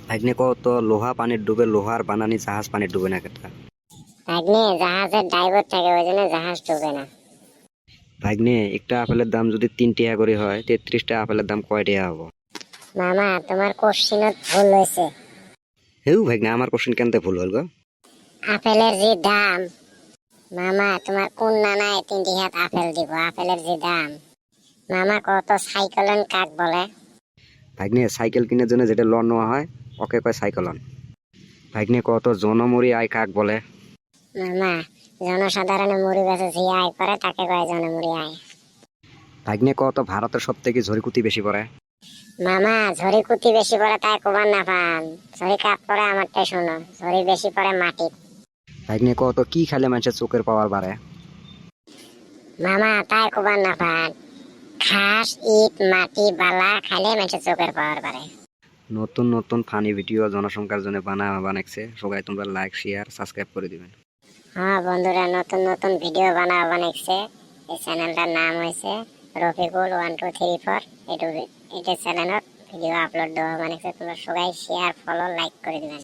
ভাগ্নে কত লোহা পানির ডুবে লোহার বানানি জাহাজ পানির ডুবে না কেটা? ভাগ্নে জাহাজের ড্রাইভার থাকে ওই জন্য জাহাজ ডুবে না। ভাগ্নে একটা আপেলের দাম যদি 3 টাকা করে হয় 33টা আপেলের দাম কয় টাকা হবো? মামা তোমার কোশ্চিনত ভুল হয়েছে। হেউ ভাগ্নে আমার কোশ্চেন কেনতে ভুল হল গো? আপেলের যে দাম, মামা তোমার কোন নানায় 3 হাত আপেল দিব? আপেলের যে দাম, মামা কত সাইকেলন কাক বলে? ভাগ্নে সাইকেল কিনার জন্য যেটা লোন নেওয়া হয় ওকে কয় সাইকেলন। ভাগ্নে কত জনমরি আয় কাক বলে? মামা জনসাধারণের মুড়ি বেচে যে আয় করে তাকে কয় জনমুড়ি আয়। ভাগ্নে কত ভারতের সব থেকে ঝড়িকুতি বেশি পড়ে? মামা ঝড়ি কুতি বেশি পড়ে তাই কোবান না পান, ঝড়ি কাক পড়ে আমারটাই শোনো, ঝড়ি বেশি পড়ে মাটি। ভাগ্নে কত কি খেলে মানুষের চোখের পাওয়ার বাড়ে? মামা তাই কোবান না পান, ঘাস ইট মাটি বালা খাইলে মানুষের চোখের পাওয়ার বাড়ে। নতুন নতুন ফানি ভিডিও জনসংখ্যার জন্য বানাইছে, সবাই তোমরা লাইক শেয়ার সাবস্ক্রাইব করে দিবেন। হ্যাঁ বন্ধুরা, নতুন নতুন ভিডিও বানাইছে। এই চ্যানেলটার নাম হয়েছে রফিকুল 1234। এটা চ্যানেলত ভিডিও আপলোড দেওয়া বানাইছে, তোমরা সবাই শেয়ার ফলো লাইক করে দিবেন।